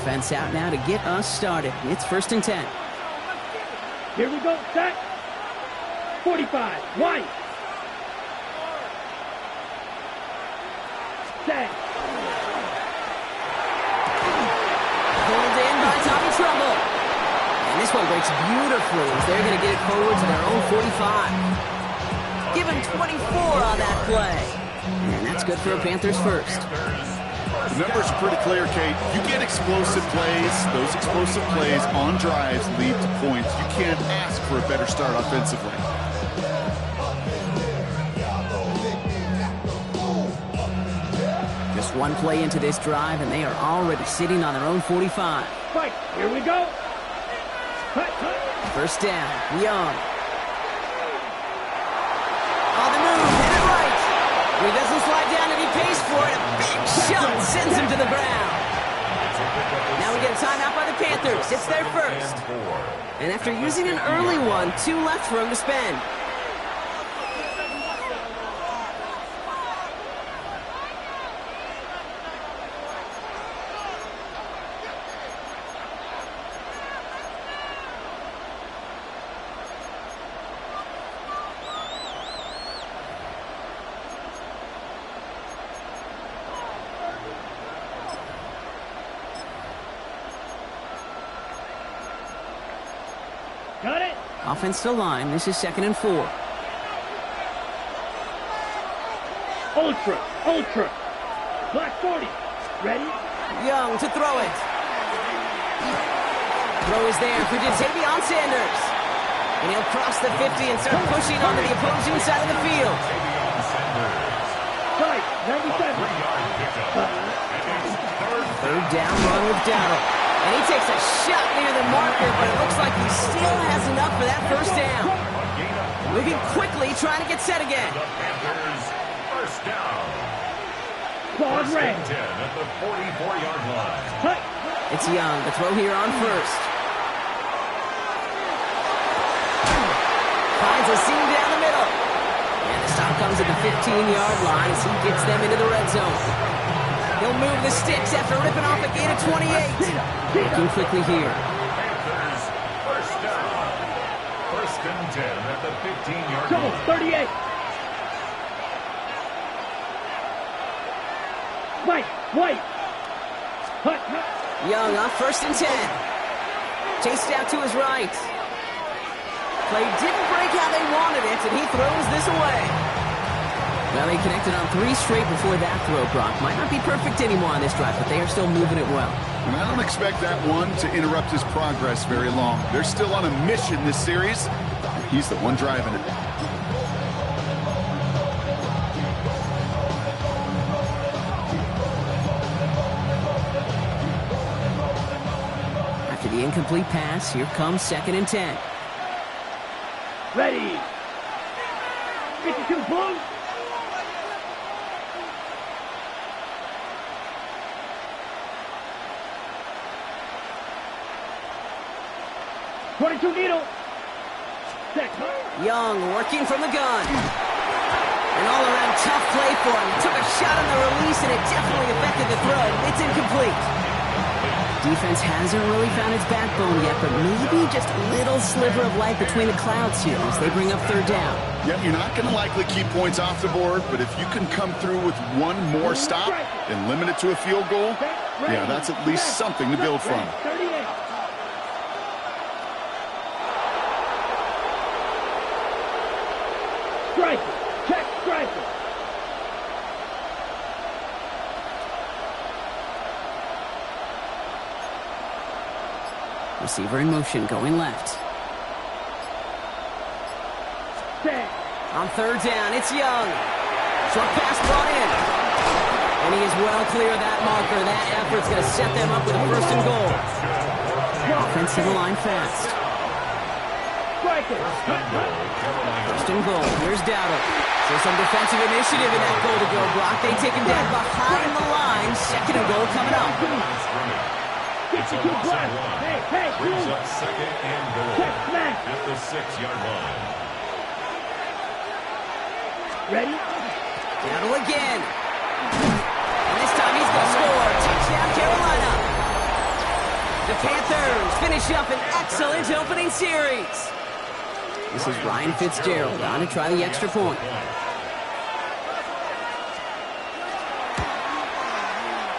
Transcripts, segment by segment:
defense out now to get us started. It's 1st and 10. Here we go, set. 45, White. Set. Pulled in by Tommy Trumbull. And this one breaks beautifully as they're going to get it forward to their own 45. Give him 24 on that play. And that's good for a Panthers first. The numbers are pretty clear, Kate. You get explosive plays. Those explosive plays on drives lead to points. You can't ask for a better start offensively. Just one play into this drive, and they are already sitting on their own 45. Right, here we go. Cut, cut. First down, Young. On the move, hit it right. He doesn't slide down and he pays for it. A big shot sends him to the ground. Now we get a timeout by the Panthers. It's their first. And after using an early one, 2 left for him to spend. Got it. Offensive line, this is 2nd and 4. Ultra, ultra. Black 40. Ready? Young to throw it. Throw is there for Jatavion Sanders. And he'll cross the 50 and start pushing onto the opposing side of the field. Right, 97. 3rd down run with Dowdle. And he takes a shot near the marker, but it looks like he still has enough for that 1st down. Moving quickly, trying to get set again. First down. Claude Ray. 10 at the 44-yard line. Cut. It's Young, the throw here on 1st. Finds a seam down the middle. And the stop comes at the 15-yard line as he gets them into the red zone. He'll move the sticks after ripping off a gain of 28. Looking quickly here. Panthers first down. 1st and 10 at the 15-yard Double, line. 38. White. Cut, cut. Young on 1st and 10. Chased out to his right. Play didn't break how they wanted it, and he throws this away. Well, they connected on 3 straight before that throw, Brock. Might not be perfect anymore on this drive, but they are still moving it well. And I don't expect that one to interrupt his progress very long. They're still on a mission this series. He's the one driving it. After the incomplete pass, here comes 2nd and 10. Ready. 52 Blue. .22 needle. Set. Young working from the gun. An all-around tough play for him. Took a shot on the release, and it definitely affected the throw. It's incomplete. Defense hasn't really found its backbone yet, but maybe just a little sliver of light between the clouds here as they bring up 3rd down. Yeah, you're not going to likely keep points off the board, but if you can come through with one more stop and limit it to a field goal, yeah, that's at least something to build from. 38. Striker. Check striker. Receiver in motion, going left. Set. On 3rd down, it's Young. Short pass brought in. And he is well clear of that marker. That effort's going to set them up with a 1st and goal. Offensive line fast. Striker. 1st and goal. Here's Dowdle. So some defensive initiative in that goal to go, Brock. They take him down behind the line. 2nd and goal coming up. 52 black. Hey, Brings up 2nd and goal Check smack. at the 6-yard line. Ready? Dowdle again. And this time he's going to score. Touchdown, Carolina. The Panthers finish up an excellent opening series. This is Ryan Fitzgerald on to try the extra point.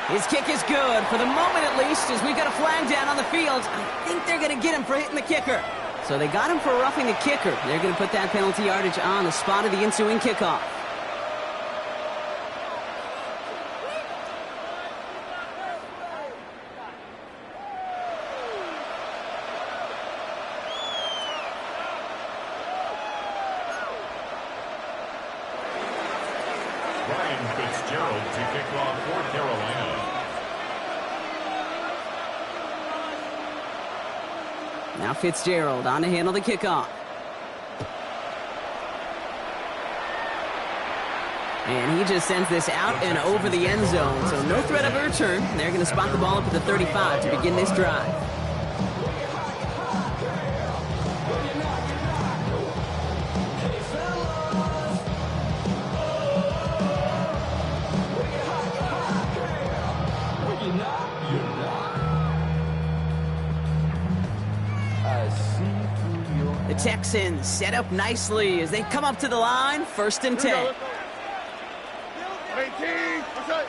His kick is good, for the moment at least, as we've got a flag down on the field. I think they're going to get him for hitting the kicker. So they got him for roughing the kicker. They're going to put that penalty yardage on the spot of the ensuing kickoff. Ryan Fitzgerald to kick off for Carolina. Now Fitzgerald on to handle the kickoff. And he just sends this out and over the end zone, so no threat of a return. They're going to spot the ball up at the 35 to begin this drive. The Texans set up nicely as they come up to the line, 1st and 10. 18. What's up?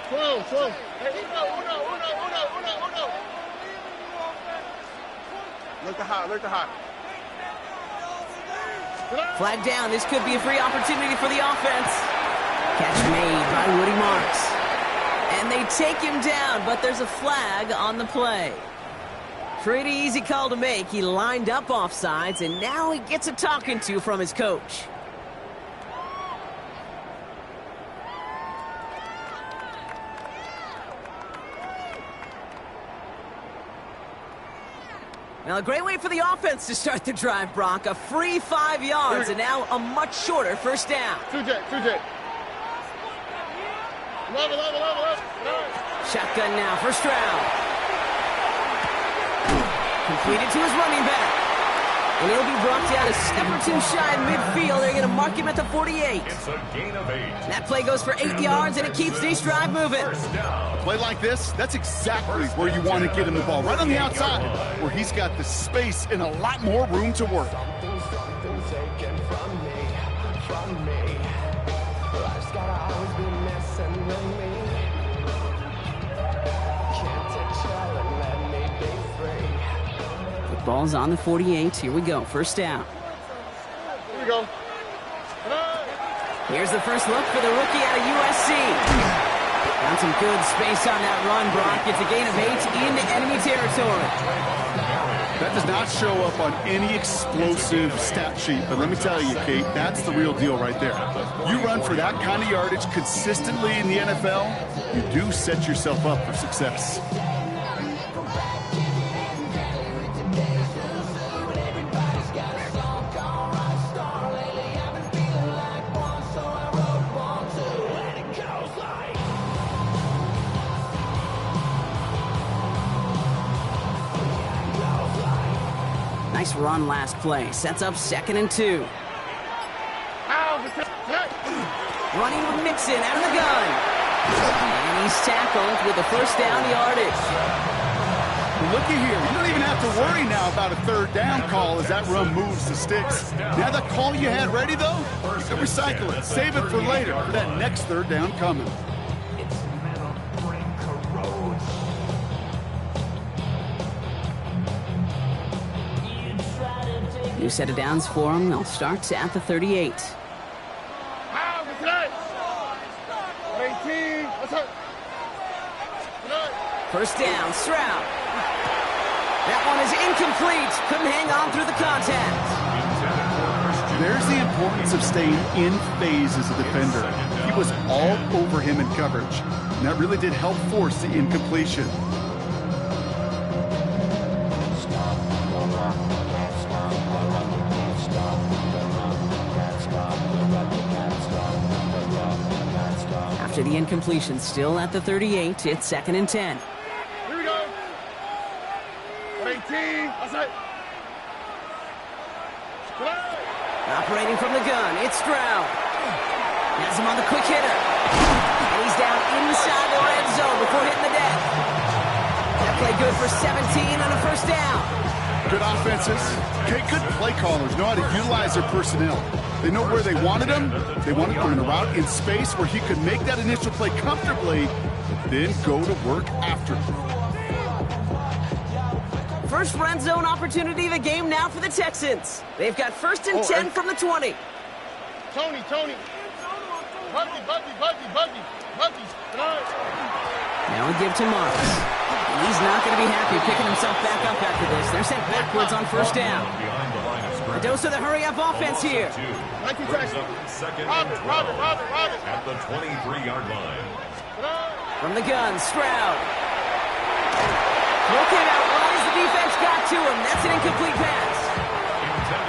12. Hey, uno. Look to high. Flag down. This could be a free opportunity for the offense. Catch made by Woody Marks. And they take him down, but there's a flag on the play. Pretty easy call to make. He lined up offsides, and now he gets a talking to from his coach. Now, a great way for the offense to start the drive, Brock. A free 5 yards, and now a much shorter 1st down. Two jet. Love. Shotgun now, 1st round. Completed to his running back. And he'll be brought down a step or two shy of midfield. They're going to mark him at the 48. It's a gain of 8. That play goes for 8 yards, and it keeps this drive moving. A play like this, that's exactly where you want to get him the ball. Right on the outside, where he's got the space and a lot more room to work. Something's taken from me. Life's gotta always be messing with me. Can't take child and let me be free. The ball's on the 48. Here we go. 1st down. Here we go. Here's the first look for the rookie out of USC. Found some good space on that run, Brock. It's a gain of 8 into enemy territory. That does not show up on any explosive stat sheet, but let me tell you, Kate, that's the real deal right there. You run for that kind of yardage consistently in the NFL, you do set yourself up for success. Nice run last play. Sets up 2nd and 2. Running with Mixon out of the gun. And he's tackled with the 1st down yardage. Looky here. You don't even have to worry now about a 3rd down call as that run moves to sticks. Now that call you had ready, though, you can recycle it. Save it for later for that next 3rd down coming. New set of downs for him. They'll start at the 38. 18. What's up? 1st down, Stroud. That one is incomplete. Couldn't hang on through the contact. There's the importance of staying in phase as a defender. He was all over him in coverage, and that really did help force the incompletion. After the incompletion, still at the 38, it's 2nd and 10. Here we go. 18. What's up? Operating from the gun, it's Stroud. Has him on the quick hitter. And he's down inside the red zone before hitting the deck. That play good for 17 on a first down. Good offenses. Okay, good play callers know how to utilize their personnel. They know where they wanted him. They wanted him in a route in space where he could make that initial play comfortably, then go to work after. First red zone opportunity of the game now for the Texans. They've got 1st and 10 from the 20. Tony. Buggy. Now we give to Marks. He's not going to be happy picking himself back up after this. They're sent backwards on first down. A dose of the hurry-up offense here. Second and 12 at the 23-yard line. From the gun, Stroud. Throw came out right as the defense got to him. That's an incomplete pass.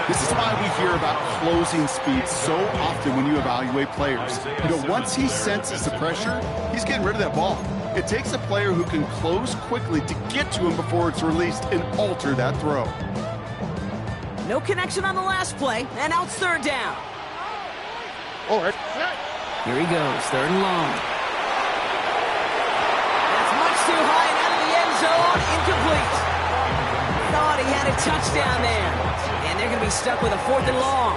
This is why we hear about closing speed so often when you evaluate players. You know, once he senses the pressure, he's getting rid of that ball. It takes a player who can close quickly to get to him before it's released and alter that throw. No connection on the last play, and now it's third down. Here he goes, 3rd and long. That's much too high and out of the end zone, incomplete. Thought he had a touchdown there. And they're going to be stuck with a 4th and long.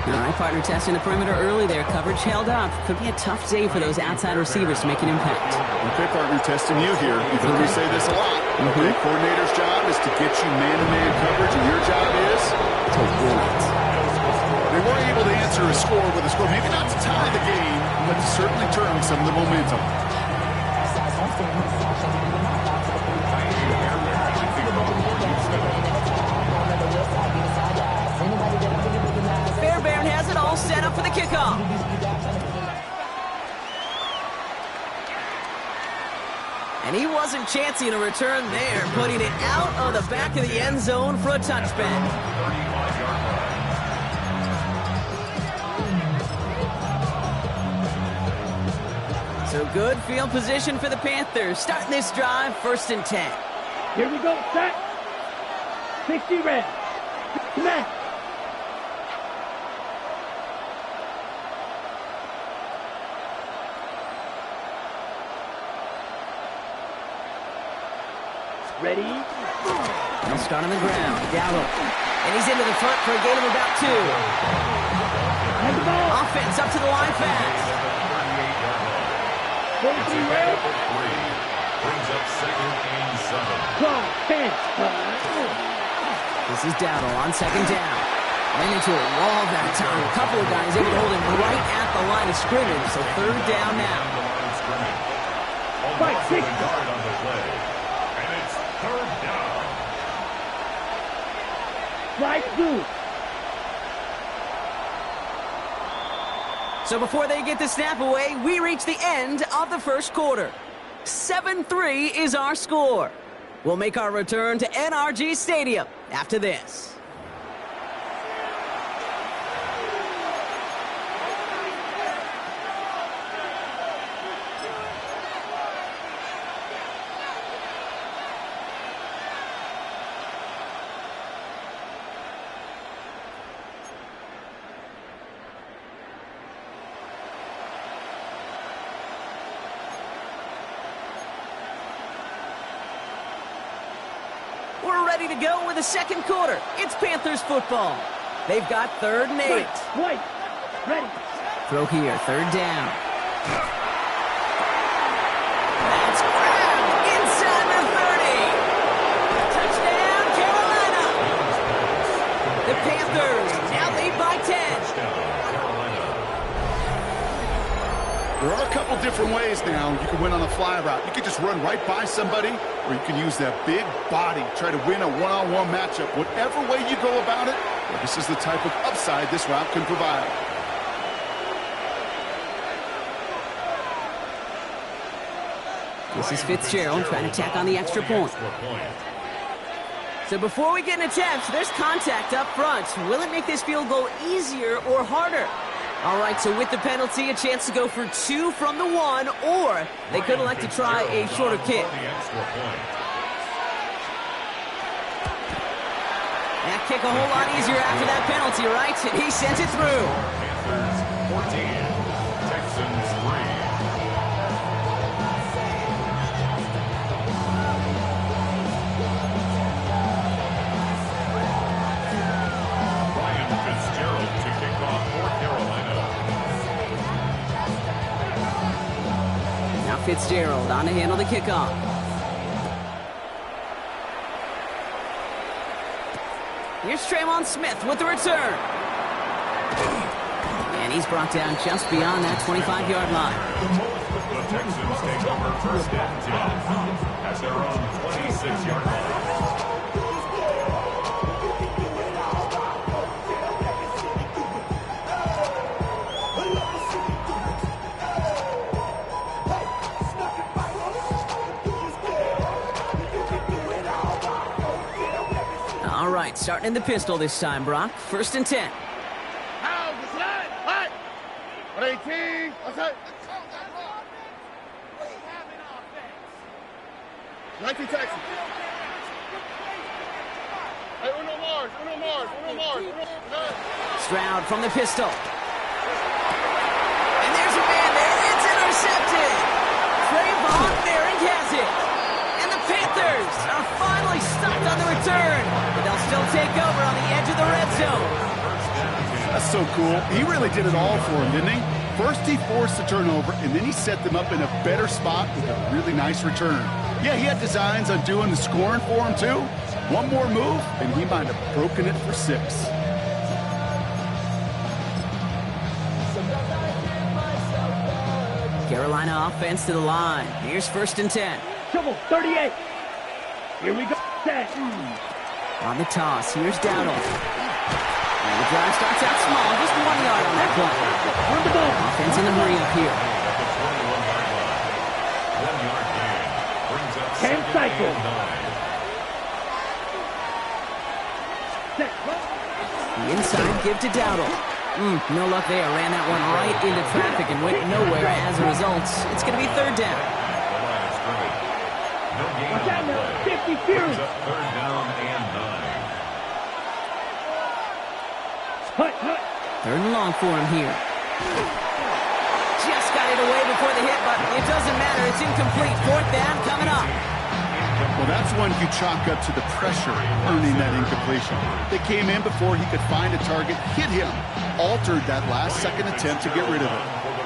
All right, partner, testing the perimeter early there. Coverage held up. Could be a tough day for those outside receivers to make an impact. Okay, partner, testing you here. You've heard me say this a lot. The coordinator's job is to get you man-to-man coverage, and your job is to win it. They weren't able to answer a score with a score. Maybe not to tie the game, but to certainly turn some of the momentum. Fairbairn has it all set up for the kickoff. And he wasn't chancing a return there, putting it out of the back of the end zone for a touchback. So good field position for the Panthers. Starting this drive, 1st and 10. Here we go, set. 60 red. Smash. Ready? He'll start on the ground. Gallup. And he's into the front for a gain of about 2. And the ball. Offense up to the line fast. 43 red. Brings up 2nd and 7. Call. 10. This is Dowdle on 2nd down. Ran into a wall that time. A couple of guys able to hold him right at the line of scrimmage. So 3rd down now. Fight, 6. Yard on the play. And it's 3rd down. Right through. So before they get the snap away, we reach the end of the first quarter. 7-3 is our score. We'll make our return to NRG Stadium after this. We're ready to go with the second quarter. It's Panthers football. They've got 3rd and 8. White. Ready. Throw here, 3rd down. That's grabbed inside the 30. Touchdown, Carolina. The Panthers now lead by 10. There are a couple different ways now you can win on a fly route. You can just run right by somebody, or you can use that big body, try to win a one-on-one matchup. Whatever way you go about it, well, this is the type of upside this route can provide. This is Fitzgerald trying to tack on the extra point. So before we get an attempt, there's contact up front. Will it make this field goal easier or harder? All right, so with the penalty, a chance to go for 2 from the 1, or they could elect to try a shorter kick. That kick a whole lot easier after that penalty, right? And he sends it through. Panthers 14, Texans 3. Fitzgerald on to handle the kickoff. Here's Tremon Smith with the return. And he's brought down just beyond that 25-yard line. The Texans take over first and 10 at their own 26-yard line. All right, starting in the pistol this time, Brock. First and 10. How the slide? Hot. 18. What's that? 19 Texas. Hey, Uno Mars. Stroud from the pistol. And there's a man there. It's intercepted. Trayvon Merrick has it. And the Panthers are finally stopped on the return. But they'll still take over on the edge of the red zone. That's so cool. He really did it all for him, didn't he? First he forced the turnover, and then he set them up in a better spot with a really nice return. Yeah, he had designs on doing the scoring for him, too. One more move, and he might have broken it for 6. Carolina offense to the line. Here's first and 10. Trouble, 38. Here we go. 10. On the toss, here's Dowdle. And the drive starts out small, just 1 yard on that play. On the ball. Offense in a hurry up here. 10 cycle. Set. The inside give to Dowdle. No luck there. Ran that one right into traffic and went nowhere as a result. It's going to be third down. Watch out now. 50 Fury. Third down and 9. Hut. Third and long for him here. Just got it away before the hit, but it doesn't matter. It's incomplete. Fourth down coming up. Well, that's one you chalk up to the pressure earning that incompletion. They came in before he could find a target, hit him, altered that last-second attempt to get rid of it.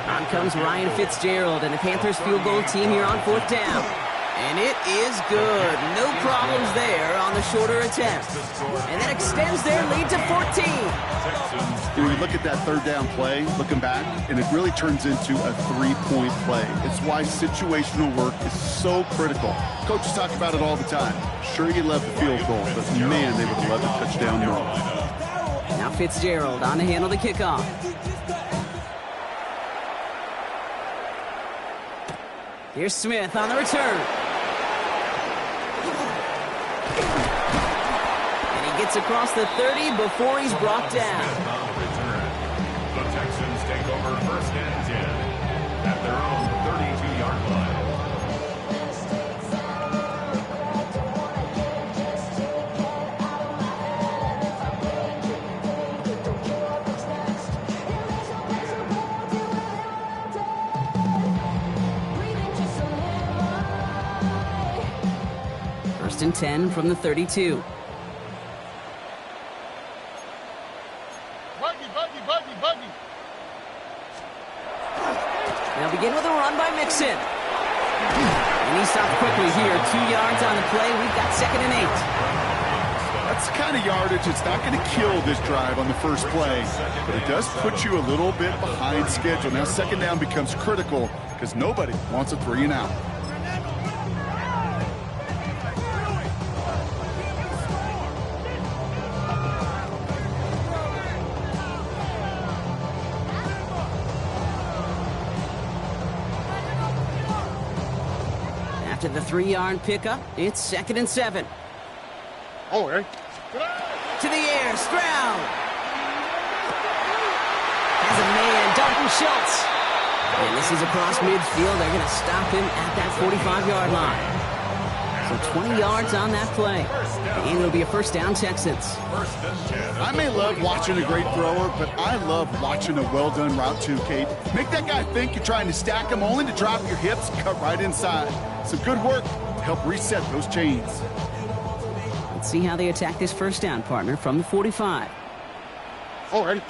On comes Ryan Fitzgerald and the Panthers field goal team here on fourth down. And it is good. No problems there on the shorter attempt. And that extends their lead to 14. When you look at that third down play, looking back, and it really turns into a 3-point play. It's why situational work is so critical. Coaches talk about it all the time. Sure, you love the field goal, but man, they would love a touchdown more. Now Fitzgerald on to handle the kickoff. Here's Smith on the return. And he gets across the 30 before he's brought down. The Texans take over first and 10 at their own 32-yard line. First and 10 from the 32. Buggy. They'll begin with a run by Mixon. And he stopped quickly here. 2 yards on the play. We've got second and 8. That's the kind of yardage it's not going to kill this drive on the first play, but it does put you a little bit behind schedule. Now second down becomes critical because nobody wants a 3 and out. After the 3-yard pickup, it's second and 7. Oh, Eric. To the air, Stroud. Has a man, Dalton Schultz. And this is across midfield. They're going to stop him at that 45-yard line. So 20 yards on that play. And it'll be a first down, Texans. I may love watching a great thrower, but I love watching a well-done route too, Kate. Make that guy think you're trying to stack him only to drop your hips, cut right inside. Some good work to help reset those chains. Let's see how they attack this first down, partner, from the 45. Oh, ready.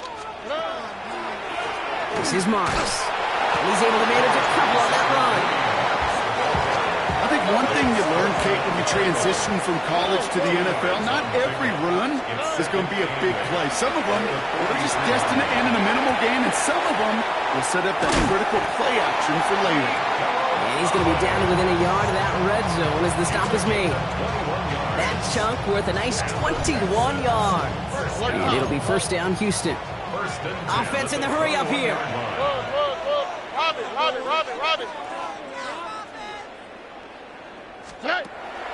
This is Marks. And he's able to manage a couple on that run. one thing you learn, Kate, when you transition from college to the NFL, not every run is going to be a big play. Some of them are just destined to end in a minimal gain, and some of them will set up that critical play action for later. And he's going to be down to within a yard of that red zone as the stop is made. That chunk worth a nice 21 yards. And it'll be first down, Houston. Offense in the hurry up here. Rob it.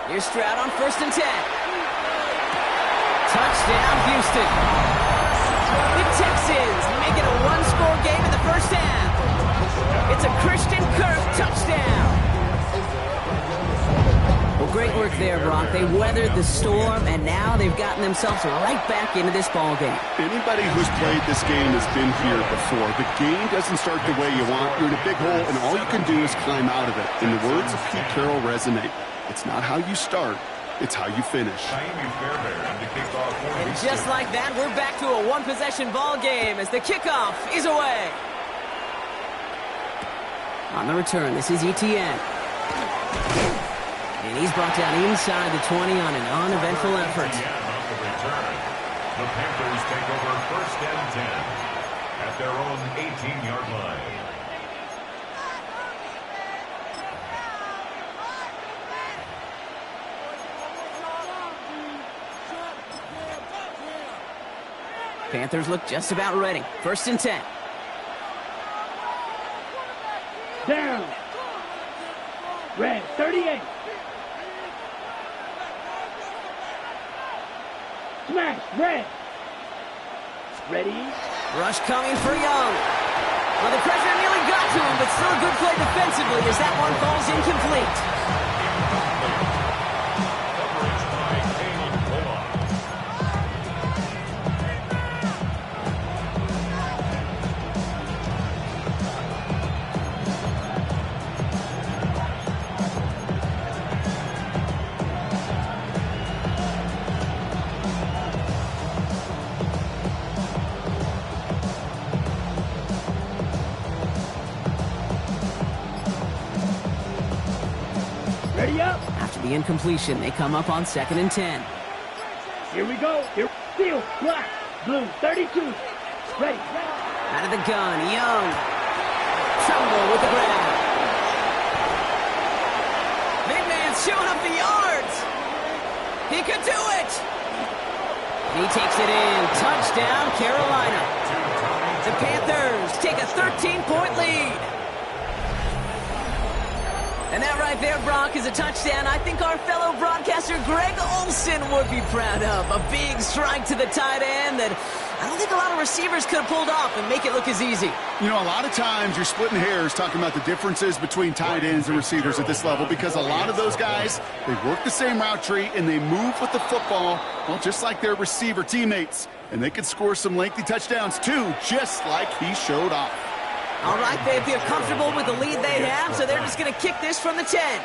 Here's Stroud on 1st and 10. Touchdown, Houston. The Texans make it a one-score game in the first half. It's a Christian Kirk touchdown. Well, great work there, Brock. They weathered the storm, and now they've gotten themselves right back into this ball game. Anybody who's played this game has been here before. The game doesn't start the way you want. You're in a big hole, and all you can do is climb out of it. And the words of Pete Carroll resonate. It's not how you start, it's how you finish. And just like that, we're back to a one-possession ball game as the kickoff is away. On the return, this is Etienne. And he's brought down inside the 20 on an uneventful effort. The Panthers take over 1st and 10 at their own 18-yard line. Panthers look just about ready. 1st and 10. Down. Red, 38. Smash, red. Ready. Rush coming for Young. Well, the pressure nearly got to him, but still a good play defensively as that one falls incomplete. Ready up. After the incompletion, they come up on 2nd and 10. Here we go. Here. Steel, black, blue, 32. Ready. Out of the gun, Young. Trumbull with the grab. Big man's showing up the yards. He could do it. He takes it in. Touchdown, Carolina. The Panthers take a 13-point lead. And that right there, Brock, is a touchdown I think our fellow broadcaster Greg Olsen would be proud of. A big strike to the tight end that I don't think a lot of receivers could have pulled off and make it look as easy. You know, a lot of times you're splitting hairs talking about the differences between tight ends and receivers at this level because a lot of those guys, they work the same route tree and they move with the football, well, just like their receiver teammates. And they can score some lengthy touchdowns, too, just like he showed off. All right, they feel comfortable with the lead they have, so they're just going to kick this from the 10.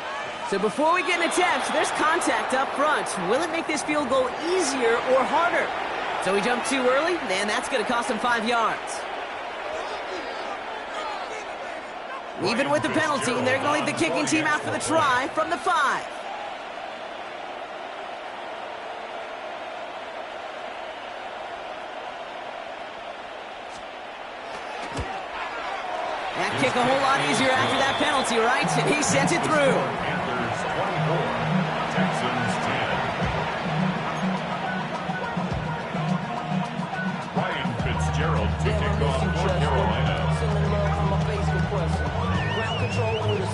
So before we get into attempts, there's contact up front. Will it make this field goal easier or harder? So we jump too early, then that's going to cost them 5 yards. Even with the penalty, they're going to leave the kicking team out for the try from the 5. That kick a whole lot easier after that penalty, right? And he sent it through. Panthers 24, Texans 10. Ryan Fitzgerald to kick off for Carolina.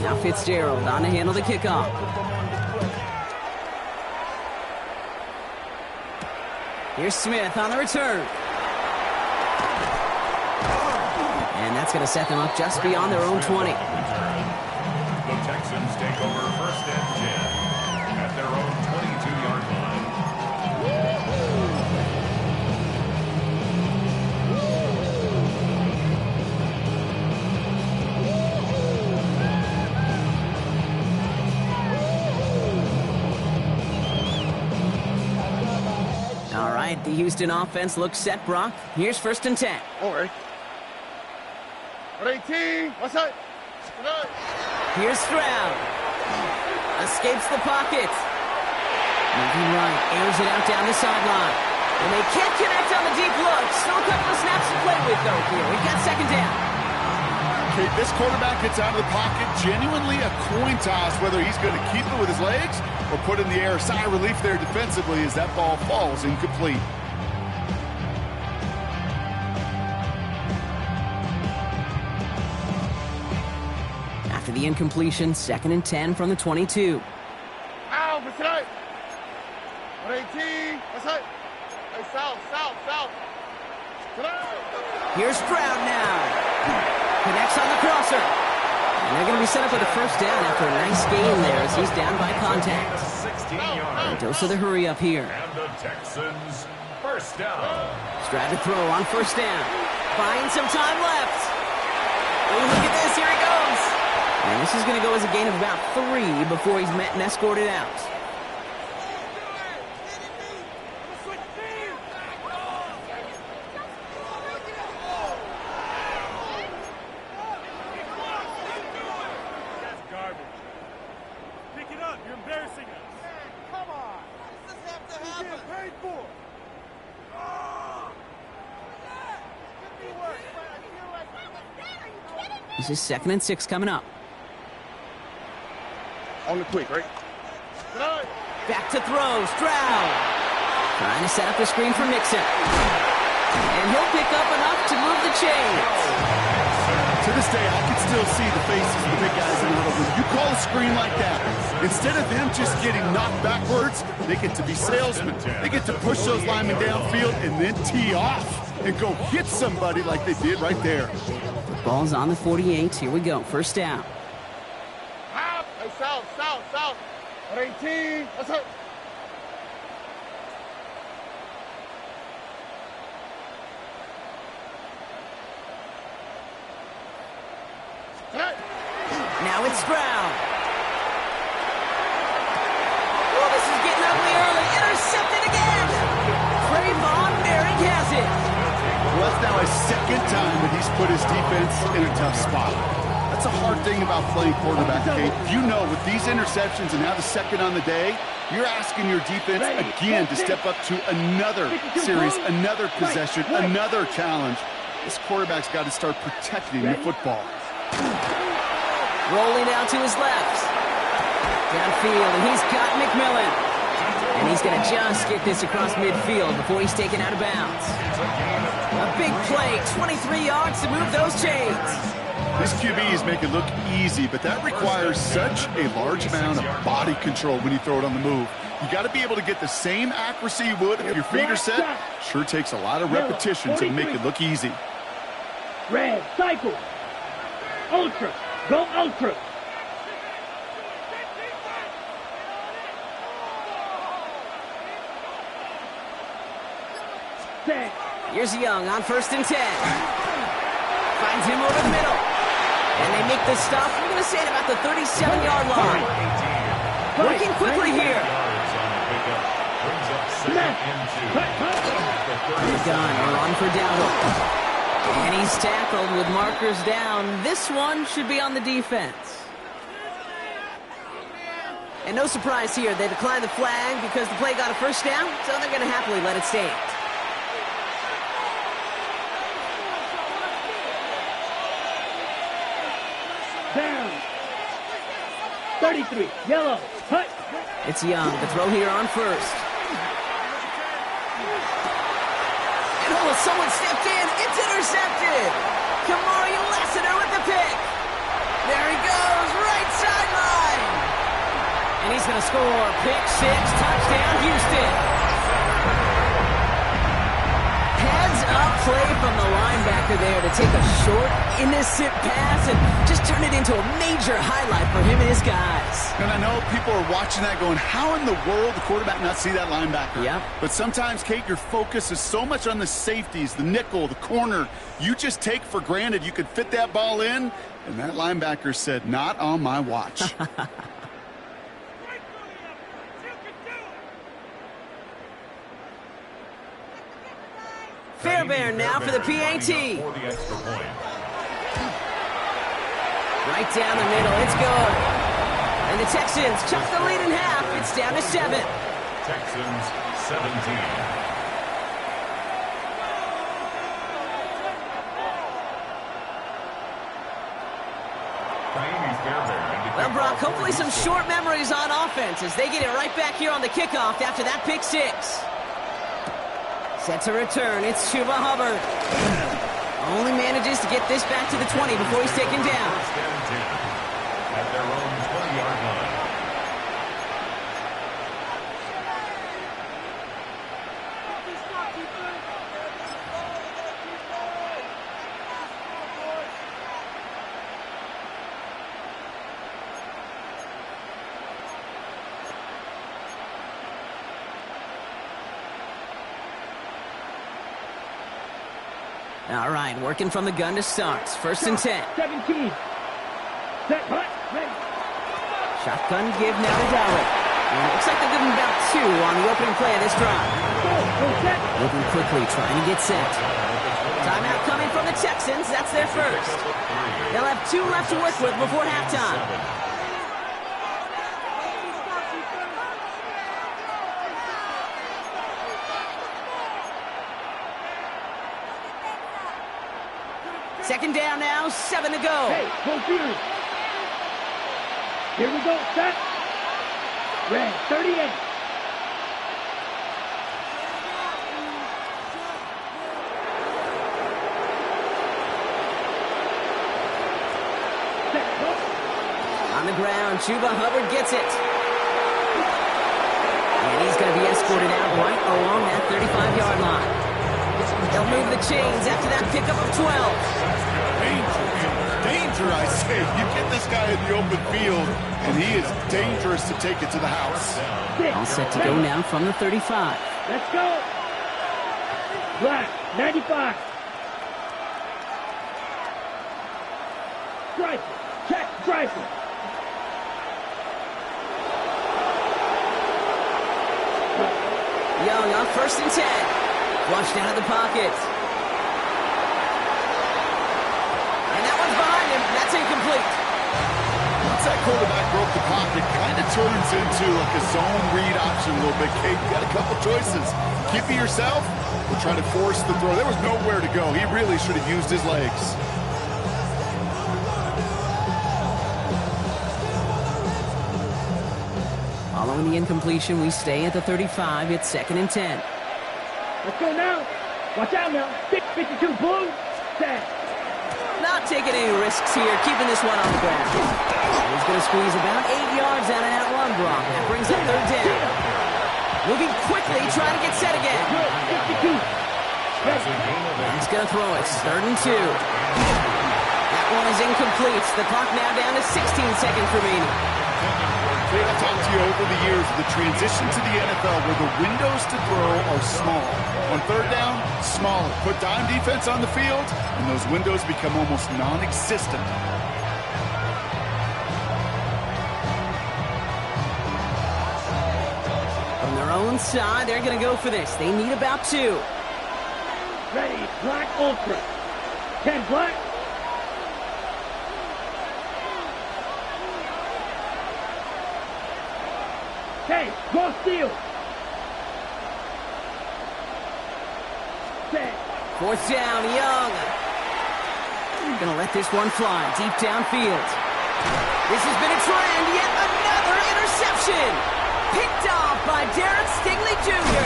Now Fitzgerald on to handle the kickoff. Here's Smith on the return. And that's going to set them up just beyond their own 20. The Texans take over 1st and 10 at their own 22-yard line. All right, the Houston offense looks set, Brock. Here's 1st and 10. All right. 18. What's that? Here's Stroud. A escapes the pocket. Moving right, airs it out down the sideline. And they can't connect on the deep look. Still a couple of snaps to play with, though, here. We've got second down. Okay, this quarterback gets out of the pocket, genuinely a coin toss, whether he's going to keep it with his legs or put in the air. Sigh of relief there defensively as that ball falls incomplete. After the incompletion, 2nd and 10 from the 22. Ow, what's right? 118, what's right? Hey, south. Here's Stroud now. Connects on the crosser. And they're going to be set up with a first down after a nice gain there as he's down by contact. 16 yards. Dose of the hurry up here. And the Texans first down. Stroud to throw on first down. Finds some time left. Oh, look at this. Here he goes. And this is going to go as a gain of about 3 before he's met and escorted out. This is 2nd and 6 coming up. On the quick, right? Back to throw, Stroud. Trying to set up the screen for Mixon. And he'll pick up enough to move the chains. To this day, I can still see the faces of the big guys in the huddle. When you call a screen like that, instead of them just getting knocked backwards, they get to be salesmen. They get to push those linemen downfield and then tee off and go hit somebody like they did right there. Ball's on the 48. Here we go. First down. Hey, south. 118, what's up? Now it's Stroud. Oh, this is getting ugly early. Intercepted again. Trayvon Merrick has it. Well, that's now his 2nd time that he's put his defense in a tough spot. That's a hard thing about playing quarterback, Kate. You know, with these interceptions and now the 2nd on the day, you're asking your defense again to step up to another series, another possession, another challenge. This quarterback's got to start protecting the football. Rolling out to his left. Downfield, and he's got McMillan. And he's going to just get this across midfield before he's taken out of bounds. A big play, 23 yards to move those chains. This QB is making it look easy, but that requires such a large amount of body control when you throw it on the move. You got to be able to get the same accuracy you would if your feet are set. Sure takes a lot of repetition to make it look easy. Red, cycle. Ultra. Go ultra. Set. Here's Young on 1st and 10. Finds him over the middle. And they make the stop, we're going to say, at about the 37-yard line. Working quickly here. He's done. We're on for Dowdle. And he's tackled with markers down. This one should be on the defense. And no surprise here. They declined the flag because the play got a first down, so they're going to happily let it stand. Down. 33. Yellow. Hut. It's Young. The throw here on 1st. And oh, someone stepped in. It's intercepted. Kamari Lassiter with the pick. There he goes. Right sideline. And he's going to score. Pick 6. Touchdown, Houston. Heads-up play from the linebacker there to take a short, innocent pass and just turn it into a major highlight for him and his guys. And I know people are watching that going, how in the world the quarterback not see that linebacker? Yep. But sometimes, Kate, your focus is so much on the safeties, the nickel, the corner. You just take for granted you could fit that ball in, and that linebacker said, not on my watch. Fairbairn now for the PAT. For the extra point. Right down the middle. It's good. And the Texans chuck the lead in half. It's down to 7. Texans 17. Well, Brock, hopefully some short memories on offense as they get it right back here on the kickoff after that pick 6. Set to return. It's Chuba Hubbard. Only manages to get this back to the 20 before he's taken down. First and 10 at their own 20-yard line. All right, working from the gun to start. First and 10. 17. Set, hut, ready. Shotgun give now to Dowling. And it looks like they're giving about 2 on the opening play of this drive. Go set. Moving quickly, trying to get set. Timeout coming from the Texans. That's their first. They'll have 2 left to work with before halftime. Second down now, 7 to go. Hey, confused. Here we go, set. Red, 38. Set, go. On the ground, Chuba Hubbard gets it. And he's going to be escorted out right along that 35-yard line. They'll move the chains after that pickup of 12. Danger, I say. You get this guy in the open field, and he is dangerous to take it to the house. All set to go now from the 35. Let's go. Black, 95. Striper, check, striper. Young on first and 10. Flushed out of the pocket. And that one's behind him. That's incomplete. Once that quarterback broke the pocket, kind of turns into like a zone read option a little bit. Kate, you got a couple choices. Keep it yourself or try to force the throw. There was nowhere to go. He really should have used his legs. Following the incompletion, we stay at the 35. It's second and 10. Let's go now. Watch out now. 52 blue. Set. Not taking any risks here, keeping this one on the ground. He's going to squeeze about 8 yards out of that run block. That brings up third down. Moving quickly, trying to get set again. Good. 52. Ready. He's going to throw it. Third and 2. That one is incomplete. The clock now down to 16 seconds remaining. I've talked to you over the years of the transition to the NFL where the windows to throw are small. On third down, smaller. Put dime defense on the field, and those windows become almost non-existent. From their own side, they're going to go for this. They need about 2. Ready. Black ultra. 10 black. Okay, go steal. Set. Fourth down, Young. Gonna let this one fly deep downfield. This has been a trend. Yet another interception. Picked off by Derek Stingley Jr.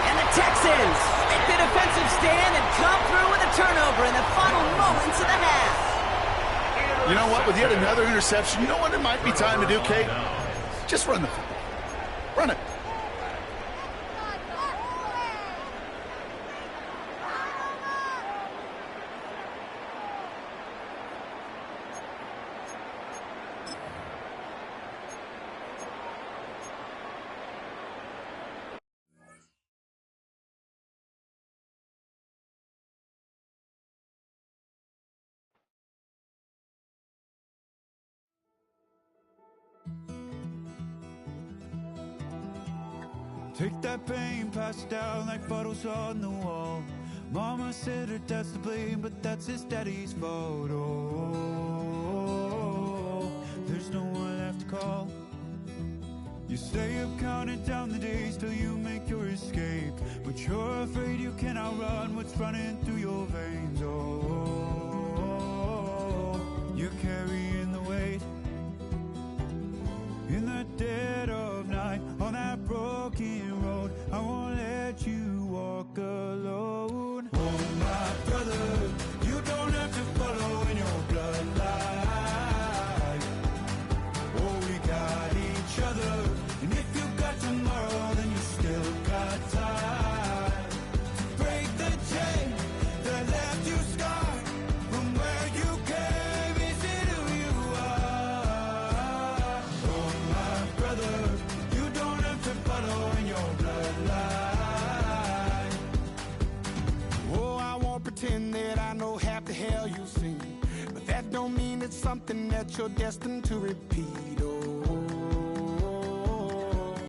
And the Texans make the defensive stand and come through with a turnover in the final moments of the half. You know what? With yet another interception, you know what it might be time to do, Kate? Just run the football. Run it. Take that pain, pass it down like photos on the wall. Mama said her dad's to blame, but that's his daddy's fault. Oh, there's no one left to call. You stay up counting down the days till you make your escape, but you're afraid you cannot run what's running through your veins. Oh, you're carrying the weight in the dead of night on that broken road. I won't let you walk alone. Oh, my brother, you don't have to follow in your bloodline. Oh, we got each other, and if you got tomorrow, then you still got time to break the chain that left you scarred from where you came into who you are. Oh, my brother, you don't have to follow in your bloodline. Oh, I won't pretend that I know half the hell you've seen, but that don't mean it's something that you're destined to repeat. Oh,